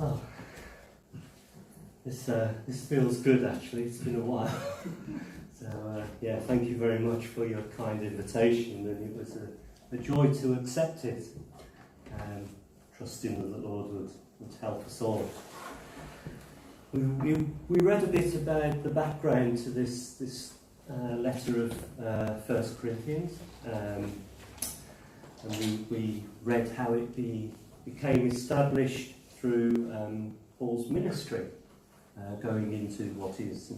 Oh, this feels good actually. It's been a while. So yeah, thank you very much for your kind invitation, and it was a joy to accept it. Trusting that the Lord would help us all. We read a bit about the background to this letter of 1 Corinthians, and we read how it became established through Paul's ministry, going into what is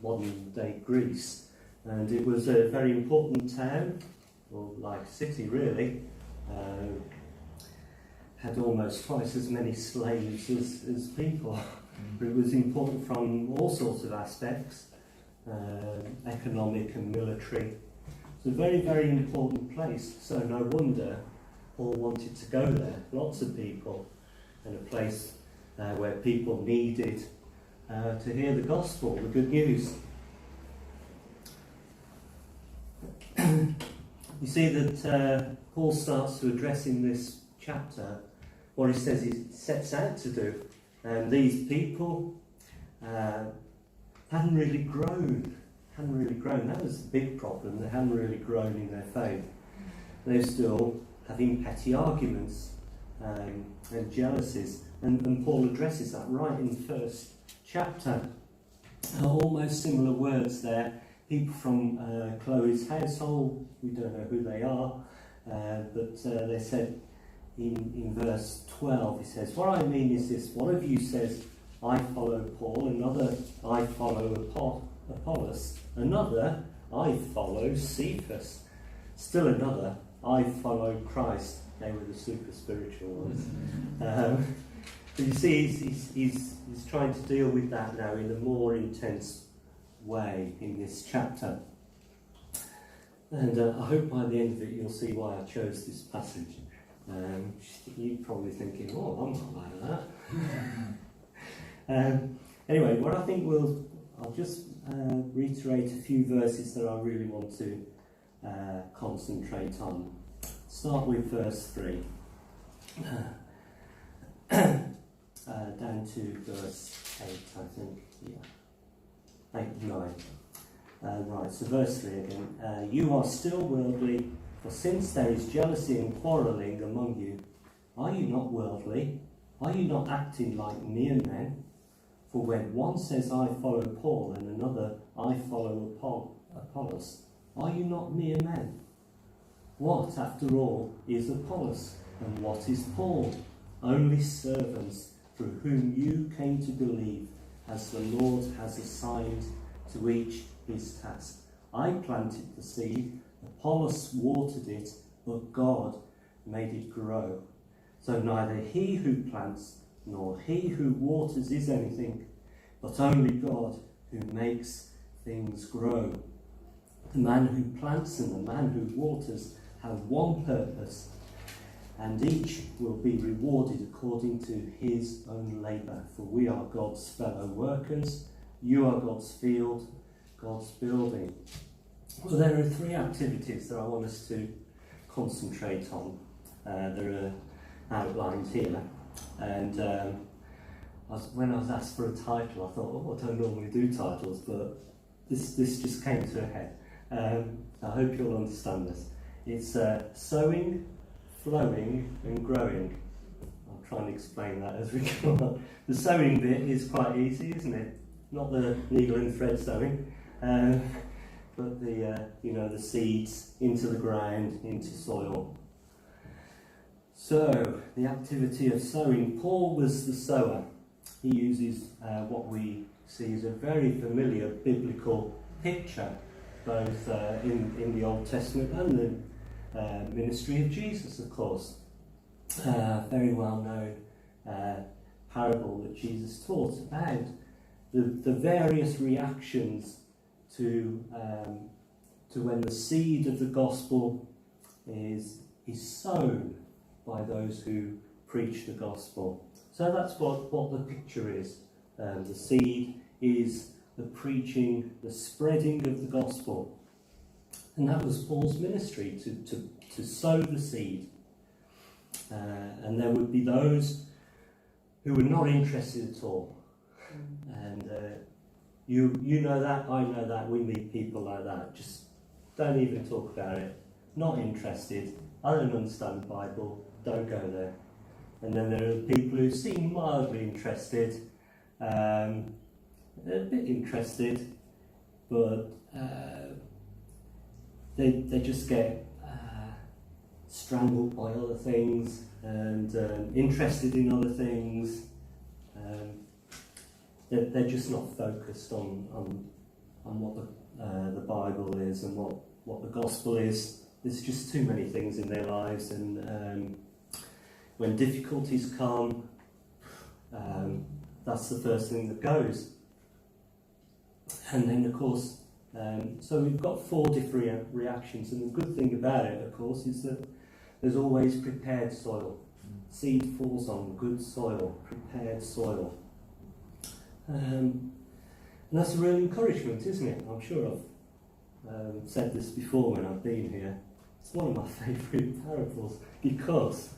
modern-day Greece. And it was a very important town, or like city really, had almost twice as many slaves as people. But it was important from all sorts of aspects, economic and military. It's a very, very important place, so no wonder Paul wanted to go there. Lots of people, and a place where people needed to hear the gospel, the good news. You see that Paul starts to address in this chapter what he says he sets out to do. And these people hadn't really grown. That was the big problem. They hadn't really grown in their faith. They were still having petty arguments and jealousies. And Paul addresses that right in the first chapter. Almost similar words there. People from Chloe's household, we don't know who they are, but they said in verse 12, he says, "What I mean is this, one of you says, I follow Paul, another, I follow Apollos, another, I follow Cephas, still another, I follow Christ." They were the super spiritual ones. But you see, he's trying to deal with that now in a more intense way in this chapter. And I hope by the end of it you'll see why I chose this passage. You're probably thinking, oh, I'm not like that. Anyway, what I think I'll just reiterate a few verses that I really want to concentrate on. Start with verse 3. Down to verse 8, I think. Yeah. 8, 9. Right, so verse 3 again. You are still worldly, for since there is jealousy and quarrelling among you, are you not worldly? Are you not acting like mere men? For when one says, I follow Paul, and another, I follow Apollos, are you not mere men? What, after all, is Apollos, and what is Paul? Only servants through whom you came to believe, as the Lord has assigned to each his task. I planted the seed, Apollos watered it, but God made it grow. So neither he who plants nor he who waters is anything, but only God who makes things grow. The man who plants and the man who waters have one purpose, and each will be rewarded according to his own labour. For we are God's fellow workers, you are God's field, God's building. Well, there are 3 activities that I want us to concentrate on. There are outlines here, and when I was asked for a title, I thought, oh, I don't normally do titles, but this just came to a head. I hope you'll understand this. It's sowing, flowing and growing. I'll try and explain that as we go on. The sowing bit is quite easy, isn't it? Not the needle and thread sowing, but the seeds into the ground, into soil. So, the activity of sowing. Paul was the sower. He uses what we see as a very familiar biblical picture, both in the Old Testament and the ministry of Jesus, of course. Very well known parable that Jesus taught about the various reactions to when the seed of the gospel is sown by those who preach the gospel. So that's what the picture is. The seed is the preaching, the spreading of the gospel. And that was Paul's ministry, to sow the seed. And there would be those who were not interested at all. And you know that, I know that, we meet people like that. Just don't even talk about it. Not interested. I don't understand the Bible. Don't go there. And then there are people who seem mildly interested. They're a bit interested, but they just get strangled by other things and interested in other things. They're just not focused on what the Bible is and what the gospel is. There's just too many things in their lives, and when difficulties come, that's the first thing that goes. And then, of course, so we've got 4 different reactions, and the good thing about it, of course, is that there's always prepared soil. Seed falls on good soil, prepared soil. And that's a real encouragement, isn't it? I'm sure I've said this before when I've been here. It's one of my favourite parables, because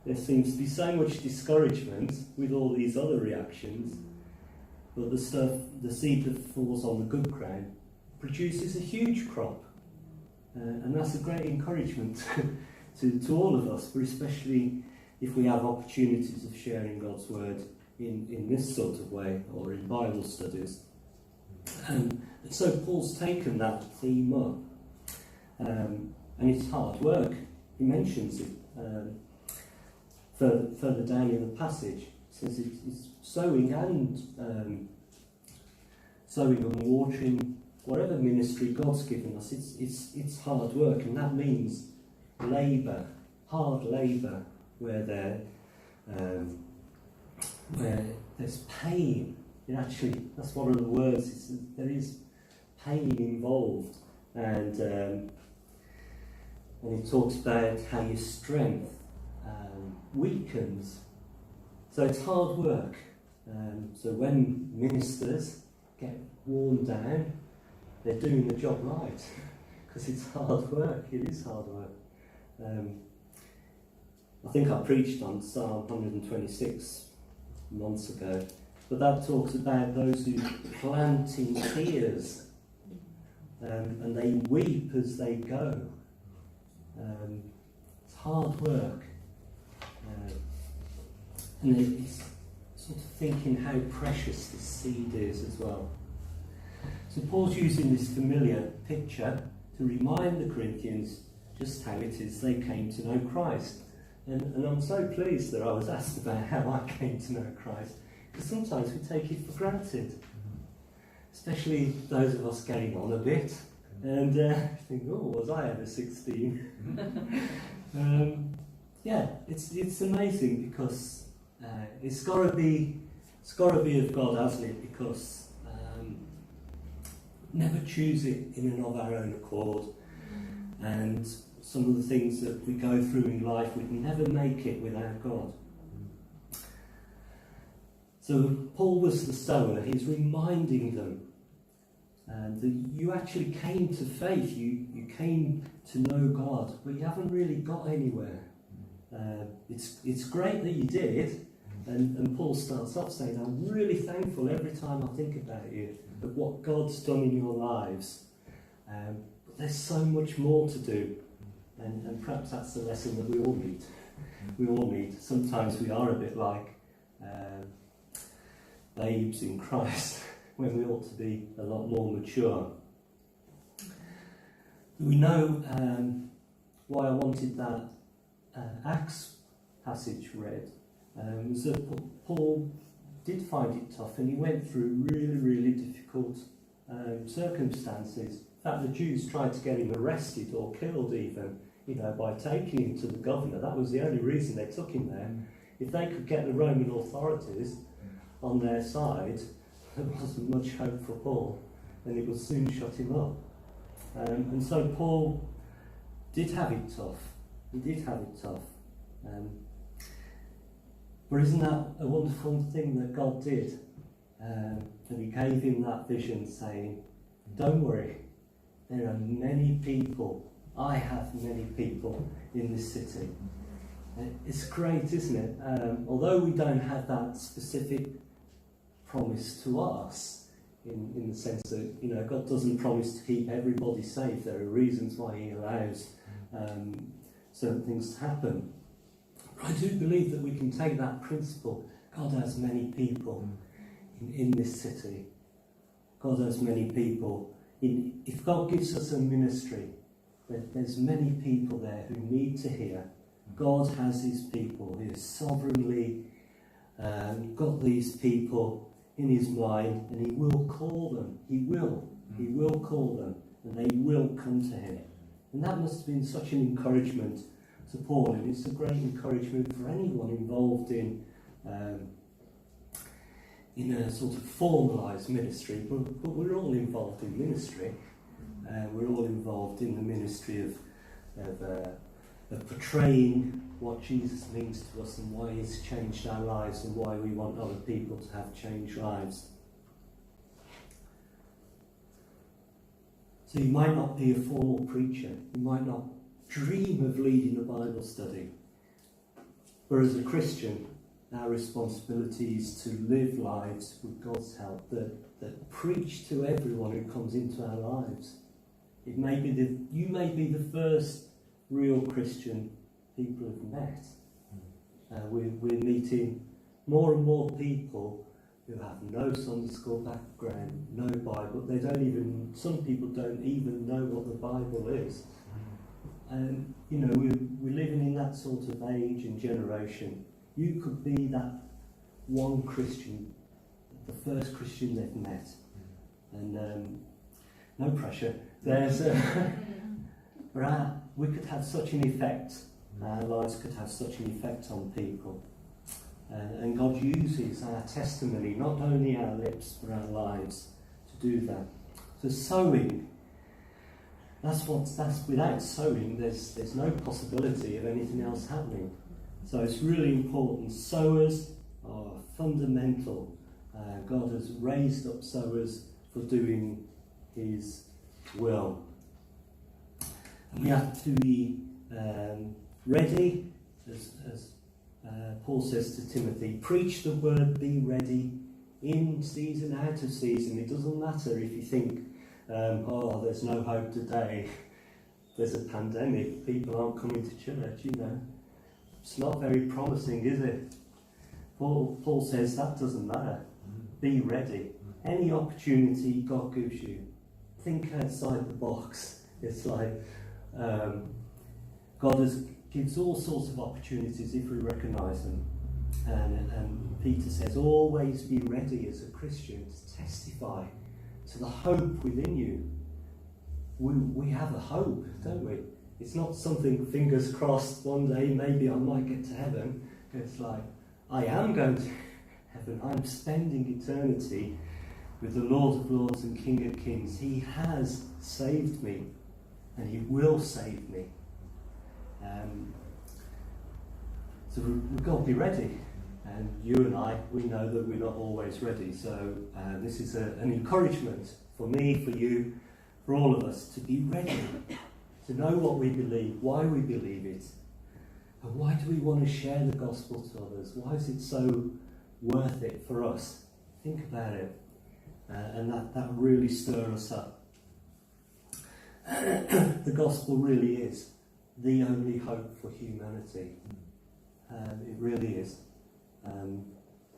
there seems to be so much discouragement with all these other reactions, but the seed that falls on the good ground produces a huge crop. And that's a great encouragement to all of us, but especially if we have opportunities of sharing God's word in this sort of way, or in Bible studies. And so Paul's taken that theme up, and it's hard work. He mentions it further down in the passage. It says it's sowing and watering, whatever ministry God's given us. It's hard work, and that means labour, hard labour, where there's pain. Actually, that's one of the words. There is pain involved, and it talks about how your strength weakens. So it's hard work. So when ministers get worn down, they're doing the job right, because it's hard work. It is hard work. I think I preached on Psalm 126 months ago, but that talks about those who plant in tears, and they weep as they go. It's hard work. And it's sort of thinking how precious this seed is as well. So Paul's using this familiar picture to remind the Corinthians just how it is they came to know Christ. And I'm so pleased that I was asked about how I came to know Christ, because sometimes we take it for granted, especially those of us getting on a bit, and think, oh, was I ever 16? Yeah, it's amazing, because it's got to be of God, hasn't it? Because never choose it in and of our own accord, and some of the things that we go through in life, we'd never make it without God. So Paul was the sower. He's reminding them that you actually came to faith, you came to know God, but you haven't really got anywhere. It's great that you did, and Paul starts off saying, I'm really thankful every time I think about you, of what God's done in your lives. But there's so much more to do, and perhaps that's the lesson that we all need. We all need. Sometimes we are a bit like babes in Christ, when we ought to be a lot more mature. We know why I wanted that Acts passage read, was that Paul did find it tough, and he went through really, really difficult circumstances. In fact, the Jews tried to get him arrested or killed even, by taking him to the governor. That was the only reason they took him there. If they could get the Roman authorities on their side, there wasn't much hope for Paul, and it would soon shut him up. And so Paul did have it tough. He did have it tough. But isn't that a wonderful thing that God did? That he gave him that vision, saying, don't worry, there are many people, I have many people in this city It's great, isn't it? Although we don't have that specific promise to us, in the sense that, you know, God doesn't promise to keep everybody safe. There are reasons why he allows certain things to happen. But I do believe that we can take that principle. God has many people in this city. God has many people. If God gives us a ministry, there's many people there who need to hear. God has his people. He has sovereignly got these people in his mind, and he will call them. He will. He will call them, and they will come to him. And that must have been such an encouragement to Paul, and it's a great encouragement for anyone involved in a sort of formalised ministry. But we're all involved in ministry. We're all involved in the ministry of portraying what Jesus means to us and why he's changed our lives and why we want other people to have changed lives. So you might not be a formal preacher, you might not dream of leading a Bible study, but as a Christian, our responsibility is to live lives with God's help that preach to everyone who comes into our lives. You may be the first real Christian people have met. We're meeting more and more people who have no Sunday school background, no Bible. Some people don't even know what the Bible is. And you know, we're living in that sort of age and generation. You could be that one Christian, the first Christian they've met. And no pressure. We could have such an effect. Our lives could have such an effect on people. And God uses our testimony, not only our lips, but our lives to do that. So sowing, that's without sowing, there's no possibility of anything else happening. So it's really important. Sowers are fundamental. God has raised up sowers for doing his will. And we have to be ready, as Paul says to Timothy, preach the word, be ready, in season, out of season. It doesn't matter if you think, there's no hope today, there's a pandemic, people aren't coming to church, you know. It's not very promising, is it? Paul says that doesn't matter. Be ready. Any opportunity God gives you, think outside the box. It's like God gives all sorts of opportunities if we recognise them. And Peter says, always be ready as a Christian to testify to the hope within you. We have a hope, don't we? It's not something, fingers crossed, one day maybe I might get to heaven. It's like, I am going to heaven. I'm spending eternity with the Lord of Lords and King of Kings. He has saved me, and he will save me. So we've got to be ready. And you and I, we know that we're not always ready. So this is an encouragement for me, for you, for all of us, to be ready, to know what we believe, why we believe it, and why do we want to share the gospel to others? Why is it so worth it for us? Think about it. And that really stir us up. The gospel really is the only hope for humanity. It really is.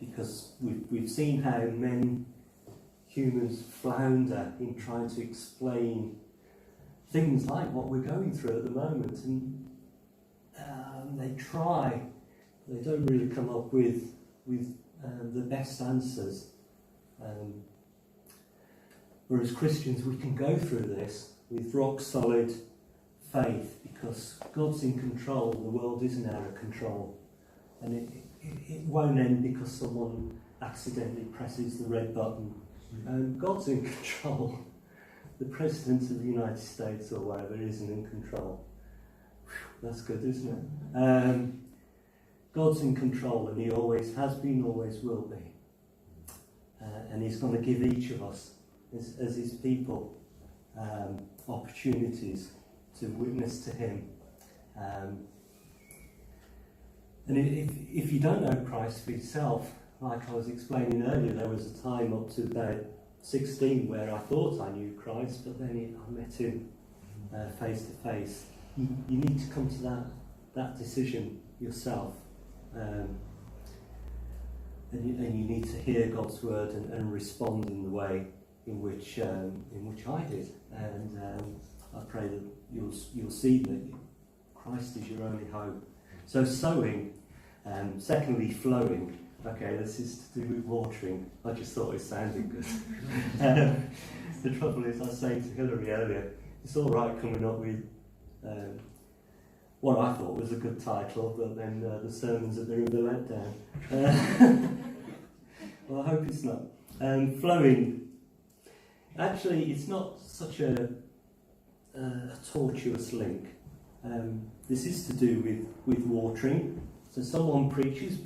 Because we've seen how many humans flounder in trying to explain things like what we're going through at the moment, and they try, they don't really come up with the best answers. Whereas Christians, we can go through this with rock solid faith because God's in control. The world isn't out of control, and it won't end because someone accidentally presses the red button. God's in control. The President of the United States or whatever isn't in control. Whew, that's good, isn't it? God's in control, and he always has been, always will be. And he's going to give each of us, as his people, opportunities to witness to him. And if you don't know Christ for yourself, like I was explaining earlier, there was a time up to about 16 where I thought I knew Christ, but then I met him face to face. You need to come to that decision yourself. And you need to hear God's word and respond in the way in which I did. And I pray that you'll see that Christ is your only hope. So sowing, secondly flowing. Okay, this is to do with watering. I just thought it sounded good. The trouble is, I was saying to Hilary earlier, it's all right coming up with what I thought was a good title, but then the sermon's a bit of a letdown. Well, I hope it's not. Flowing. Actually, it's not such a tortuous link. This is to do with watering. So someone preaches,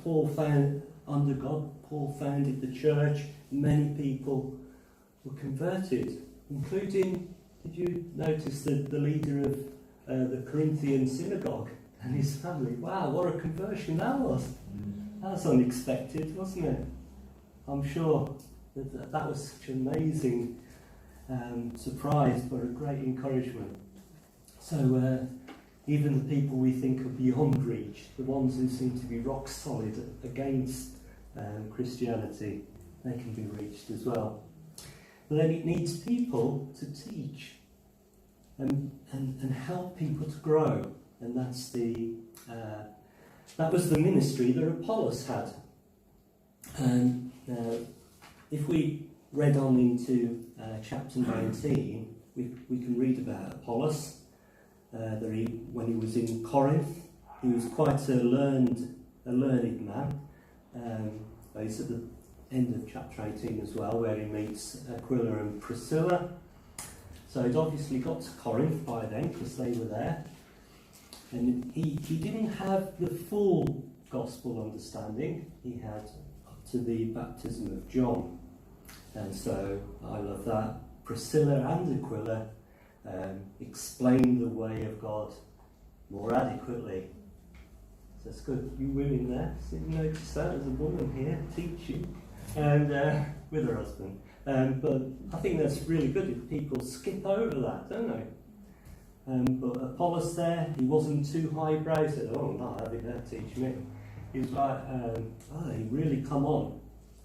under God, Paul founded the church, many people were converted, including, did you notice the leader of the Corinthian synagogue and his family? Wow, what a conversion that was. That was unexpected, wasn't it? I'm sure that was such an amazing surprise, but a great encouragement. So even the people we think are beyond reach, the ones who seem to be rock solid against Christianity, they can be reached as well. But then it needs people to teach and help people to grow, and that was the ministry that Apollos had. If we read on into chapter 19, we can read about Apollos. When he was in Corinth, he was quite a learned man. He's at the end of chapter 18 as well, where he meets Aquila and Priscilla. So he'd obviously got to Corinth by then, because they were there. And he didn't have the full gospel understanding. He had up to the baptism of John. And so I love that. Priscilla and Aquila explain the way of God more adequately. So it's good. You women there, so you notice that as a woman here, teaching, and with her husband. But I think that's really good if people skip over that, don't they? But Apollos there, he wasn't too highbrow. He said, "Oh, no, I think that teach me." He was like, he really come on.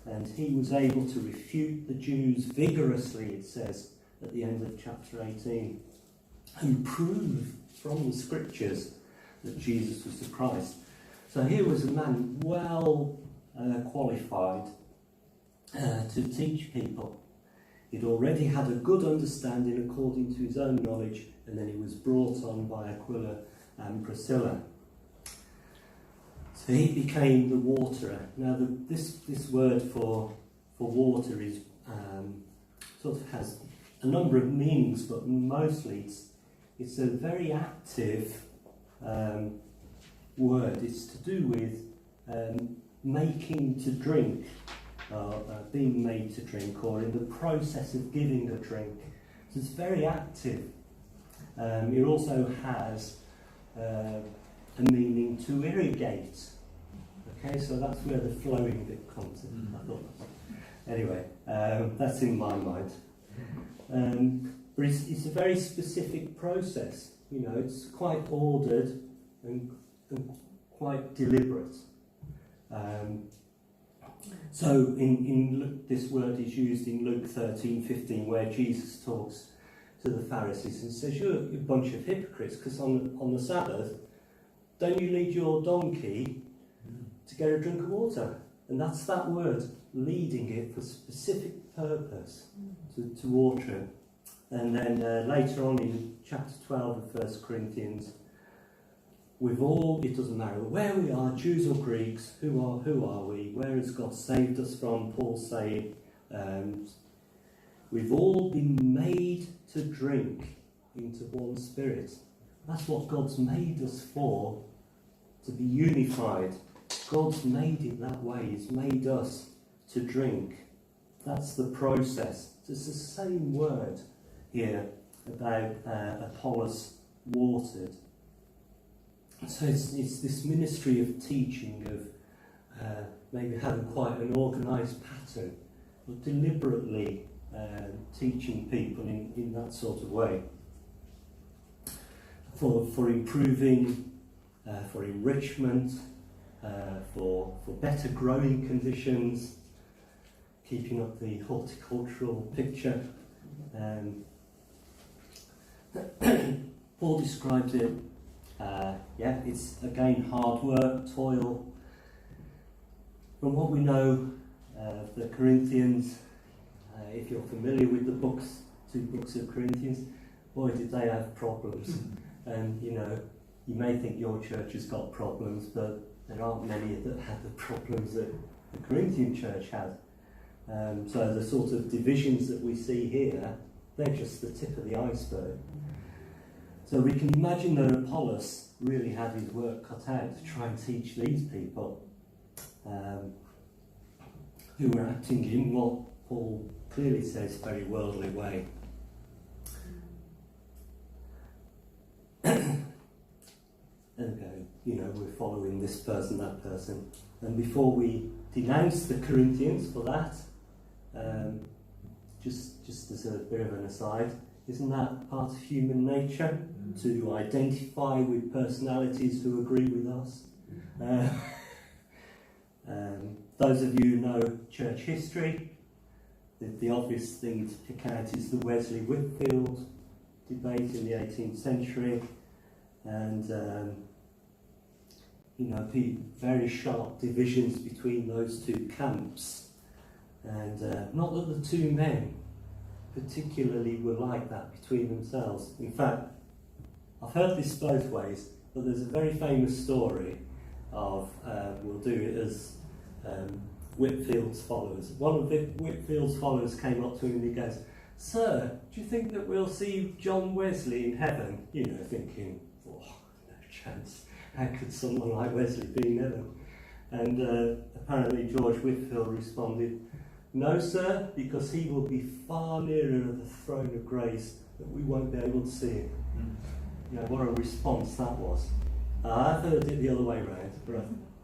And he was able to refute the Jews vigorously, it says, at the end of chapter 18, and prove from the scriptures that Jesus was the Christ. So here was a man well qualified to teach people. He'd already had a good understanding according to his own knowledge, and then he was brought on by Aquila and Priscilla. So he became the waterer. Now this word for water is sort of has a number of meanings, but mostly it's a very active word. It's to do with making to drink, being made to drink, or in the process of giving a drink. So it's very active. It also has a meaning to irrigate. Okay, so that's where the flowing bit comes in. I thought anyway, that's in my mind. But it's a very specific process. You know, it's quite ordered and quite deliberate. So in Luke, this word is used in Luke 13:15, where Jesus talks to the Pharisees and says, "You're a bunch of hypocrites, because on the Sabbath, don't you lead your donkey to get a drink of water?" And that's that word, leading it for a specific purpose, to water it. And then later on in chapter 12 of 1 Corinthians, it doesn't matter where we are, Jews or Greeks, who are we? Where has God saved us from? Paul's saying, we've all been made to drink into one spirit. That's what God's made us for, to be unified. God's made it that way. He's made us to drink. That's the process. It's the same word here about Apollos watered. So it's this ministry of teaching, of maybe having quite an organised pattern, but deliberately teaching people in that sort of way. For improving, for enrichment, for better growing conditions, keeping up the horticultural picture. Paul describes it, it's again hard work, toil. From what we know of the Corinthians, if you're familiar with the two books of Corinthians, boy did they have problems. And you may think your church has got problems, but there aren't many that have the problems that the Corinthian church had. So the sort of divisions that we see here, they're just the tip of the iceberg. So we can imagine that Apollos really had his work cut out to try and teach these people who were acting in what Paul clearly says very worldly way. And we're following this person, that person. And before we denounce the Corinthians for that, just as a bit of an aside, isn't that part of human nature, to identify with personalities who agree with us? Those of you who know church history, the obvious thing to pick out is the Wesley-Whitfield debate in the 18th century, and very sharp divisions between those two camps. And not that the two men particularly were like that between themselves. In fact, I've heard this both ways, but there's a very famous story of, we'll do it as Whitfield's followers. One of Whitfield's followers came up to him and he goes, "Sir, do you think that we'll see John Wesley in heaven?" Thinking, oh, no chance. How could someone like Wesley be in heaven? And apparently George Whitfield responded, "No, sir, because he will be far nearer the throne of grace that we won't be able to see him." What a response that was. I've heard it the other way around, but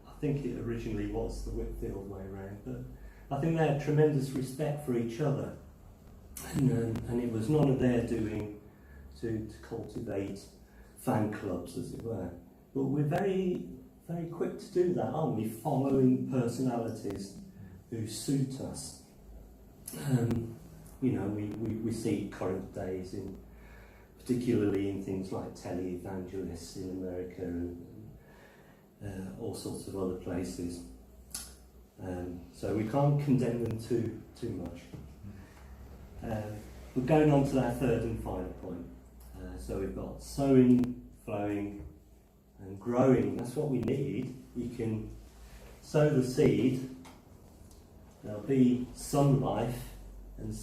I think it originally was the Whitfield way around. But I think they had tremendous respect for each other, and it was none of their doing to cultivate fan clubs, as it were. But we're very, very quick to do that, aren't we? Following personalities who suit us. We see current days particularly in things like televangelists in America and all sorts of other places. So we can't condemn them too much. We're going on to our third and final point. So we've got sowing, flowing, and growing. That's what we need. We can sow the seed. There'll be some life and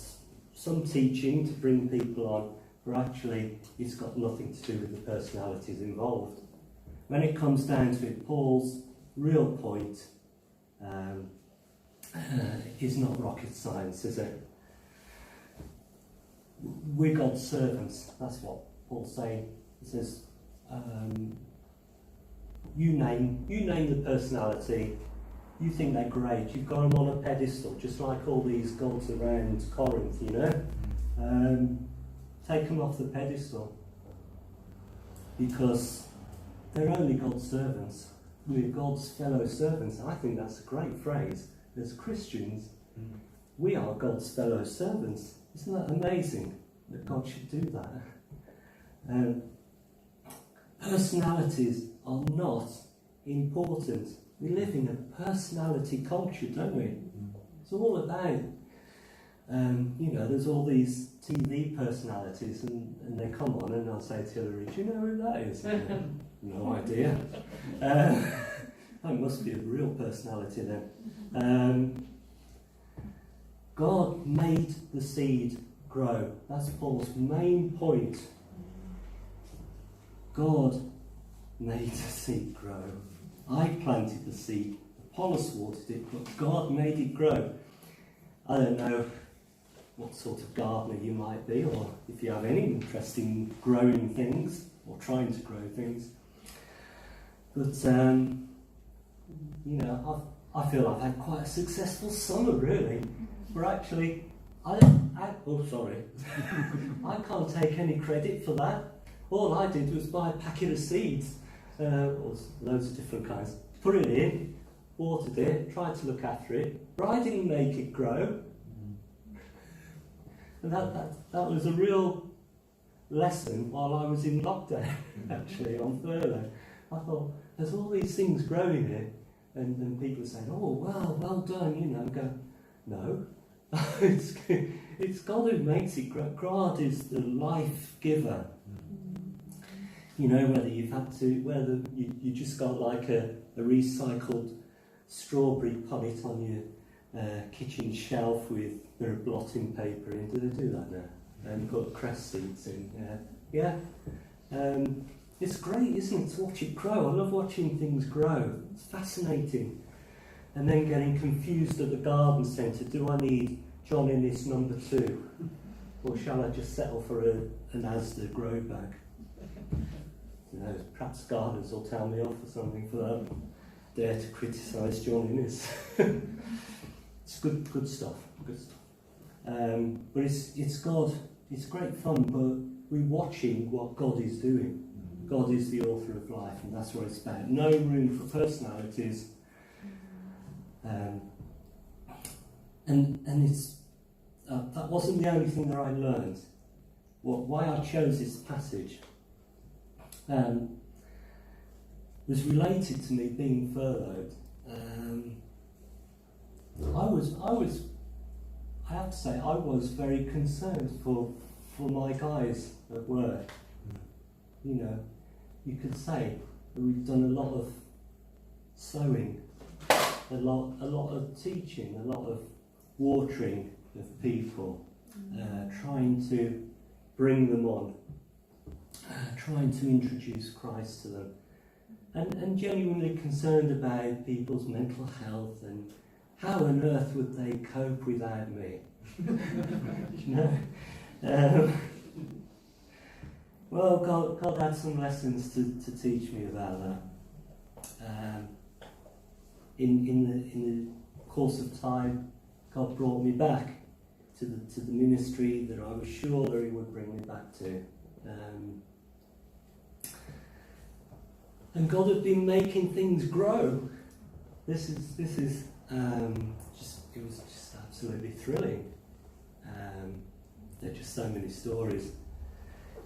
some teaching to bring people on, but actually it's got nothing to do with the personalities involved. When it comes down to it, Paul's real point is not rocket science, is it? We're God's servants. That's what Paul's saying. He says, you name the personality. You think they're great. You've got them on a pedestal, just like all these gods around Corinth, Take them off the pedestal, because they're only God's servants. We're God's fellow servants. I think that's a great phrase. As Christians, we are God's fellow servants. Isn't that amazing that God should do that? Personalities are not important. We live in a personality culture, don't we? It's all about, there's all these TV personalities, and they come on and I'll say to Hillary, "Do you know who that is?" No idea. That must be a real personality then. God made the seed grow. That's Paul's main point. God made the seed grow. I planted the seed, Apollos watered it, but God made it grow. I don't know what sort of gardener you might be, or if you have any interest in growing things, or trying to grow things. But you know, I feel I've had quite a successful summer, really. But actually, I can't take any credit for that. All I did was buy a packet of seeds, or loads of different kinds, put it in, watered it, tried to look after it, but I didn't make it grow. And that was a real lesson while I was in lockdown, actually, on furlough. I thought, there's all these things growing here, and people saying, oh, well done, you know, go, no. It's God who makes it grow. God is the life giver. You know, whether you just got like a recycled strawberry punnet on your kitchen shelf with a bit of blotting paper in. Do they do that now? And put cress seeds in. Yeah. It's great, isn't it, to watch it grow? I love watching things grow. It's fascinating. And then getting confused at the garden centre. Do I need John Innes number 2? Or shall I just settle for an Asda grow bag? You know, perhaps gardeners will tell me off or something for that. Dare to criticise John Innes. It's good stuff. Good stuff. But it's God. It's great fun. But we're watching what God is doing. God is the author of life, and that's what it's about. No room for personalities. And it's that wasn't the only thing that I learned. Why I chose this passage was related to me being furloughed. I have to say, I was very concerned for my guys at work. You know, you could say that we've done a lot of sowing, a lot of teaching, a lot of watering of people, trying to bring them on, trying to introduce Christ to them, and genuinely concerned about people's mental health and how on earth would they cope without me. You know? Well, God had some lessons to teach me about that. In the course of time, God brought me back to the ministry that I was sure that He would bring me back to. And God had been making things grow. This is it was just absolutely thrilling. There are just so many stories.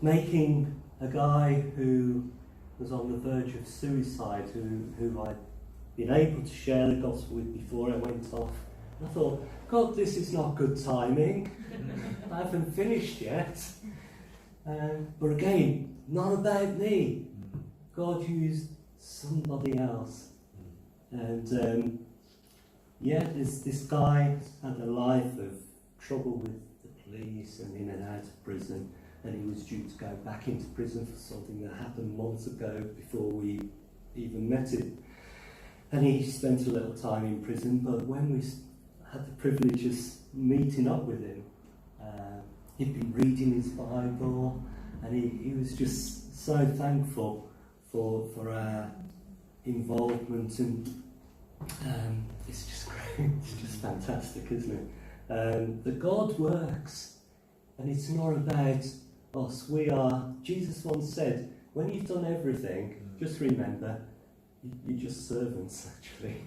Making a guy who was on the verge of suicide, who I'd been able to share the gospel with before I went off. I thought, God, this is not good timing. I haven't finished yet. But again, not about me. God used somebody else. And this guy had a life of trouble with the police and in and out of prison. And he was due to go back into prison for something that happened months ago before we even met him. And he spent a little time in prison, but when we had the privilege of meeting up with him, he'd been reading his Bible, and he was just so thankful for our involvement, and it's just great, it's just fantastic, isn't it? That God works, and it's not about us. Jesus once said, when you've done everything, just remember, you're just servants, actually.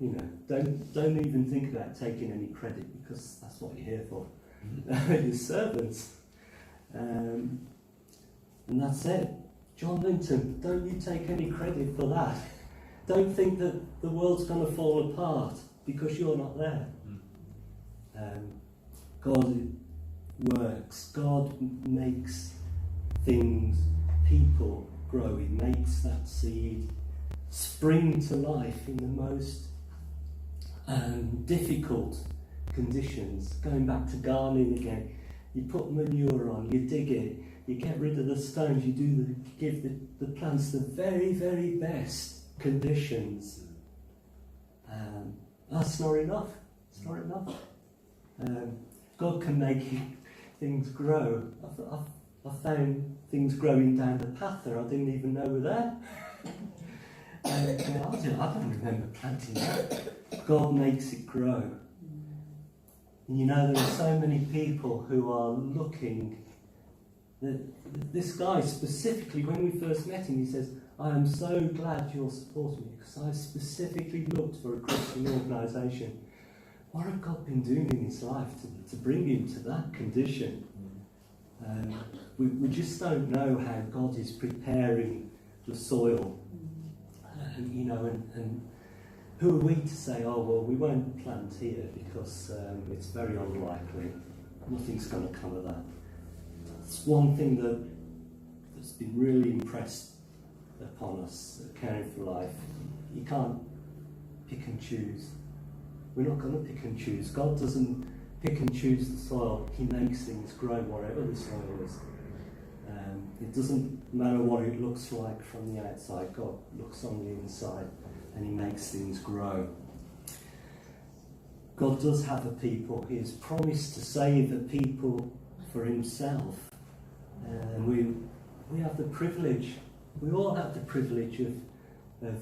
You know, don't even think about taking any credit, because that's what you're here for. You're servants. And that's it. John Linton, don't you take any credit for that. Don't think that the world's going to fall apart because you're not there. God works. God makes things, people grow. He makes that seed spring to life in the most difficult conditions. Going back to gardening again, you put manure on, you dig it, you get rid of the stones, you give the plants the very, very best conditions. That's not enough. It's not enough. God can make things grow. I found things growing down the path there I didn't even know were there. I don't remember planting that. God makes it grow. And you know, there are so many people who are looking. This guy specifically, when we first met him, he says, I am so glad you're supporting me because I specifically looked for a Christian organisation. What had God been doing in his life to bring him to that condition? We just don't know how God is preparing the soil. You know, and who are we to say, oh, well, we won't plant here because it's very unlikely. Nothing's going to come of that. It's one thing that's been really impressed upon us at Caring for Life. You can't pick and choose. We're not going to pick and choose. God doesn't pick and choose the soil. He makes things grow wherever the soil is. It doesn't matter what it looks like from the outside. God looks on the inside and he makes things grow. God does have a people. He has promised to save a people for himself. And we have the privilege, we all have the privilege of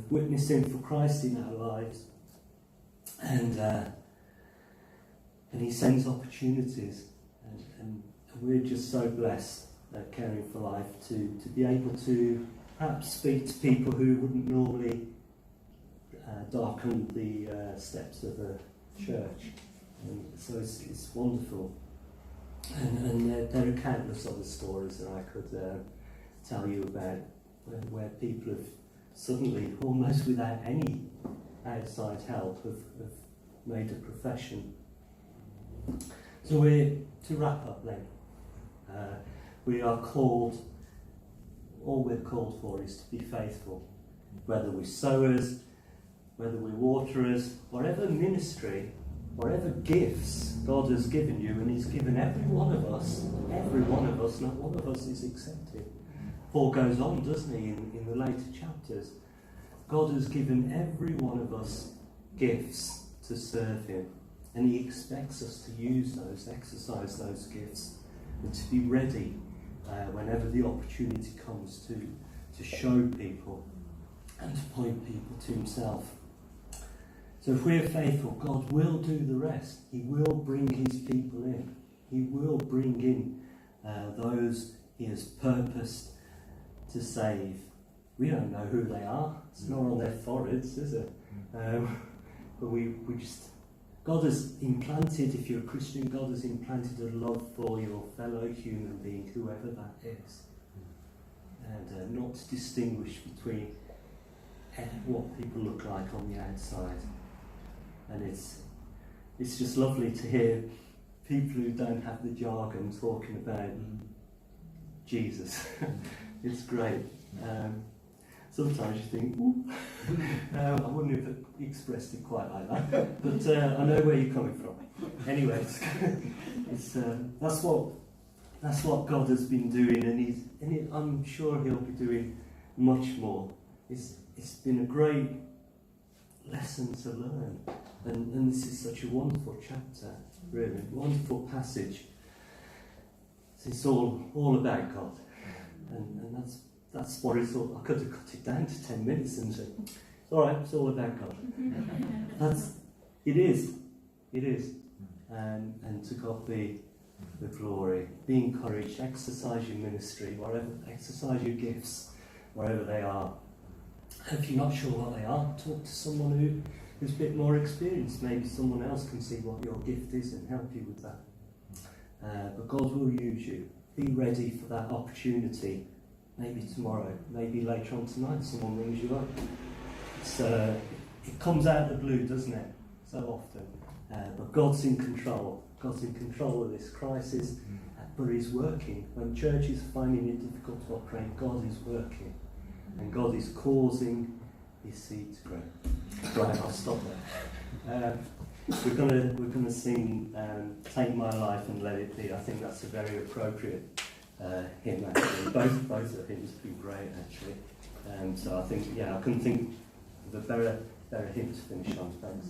witnessing for Christ in our lives. And he sends opportunities. And we're just so blessed at Caring for Life to be able to perhaps speak to people who wouldn't normally darken the steps of a church. And so it's wonderful. And there are countless other stories that I could tell you about where people have suddenly, almost without any outside help, have made a profession. So to wrap up then, we are called, all we're called for is to be faithful. Whether we're sowers, whether we're waterers, whatever ministry, whatever gifts God has given you, and he's given every one of us, not one of us is accepted. Paul goes on, doesn't he, in the later chapters. God has given every one of us gifts to serve him, and he expects us to use those, exercise those gifts, and to be ready whenever the opportunity comes to show people and to point people to himself. So if we're faithful, God will do the rest. He will bring his people in. He will bring in those he has purposed to save. We don't know who they are. It's not on their foreheads, is it? But we just... God has implanted, if you're a Christian, God has implanted a love for your fellow human being, whoever that is. And not to distinguish between what people look like on the outside. And it's just lovely to hear people who don't have the jargon talking about Jesus. It's great. Sometimes you think, ooh, I wouldn't have expressed it quite like that, but I know where you're coming from. Anyways, that's what God has been doing, and I'm sure he'll be doing much more. It's been a great lesson to learn, and this is such a wonderful chapter, really, wonderful passage. It's all about God, and that's what it's all. I could have cut it down to 10 minutes and said, all right, it's all about God. It is, and to God be the glory. Be encouraged, exercise your ministry, exercise your gifts, wherever they are. If you're not sure what they are, talk to someone who's a bit more experienced. Maybe someone else can see what your gift is and help you with that. But God will use you. Be ready for that opportunity. Maybe tomorrow, maybe later on tonight, someone rings you up. It comes out of the blue, doesn't it? So often. But God's in control. God's in control of this crisis, but he's working. When churches are finding it difficult to operate, God is working. And God is causing his seed to grow. Right, I'll stop there. We're gonna sing "Take My Life and Let It Be." I think that's a very appropriate hymn. Actually, both of the hymns have been great. Actually, so I think I couldn't think of a better hymn to finish on. Thanks.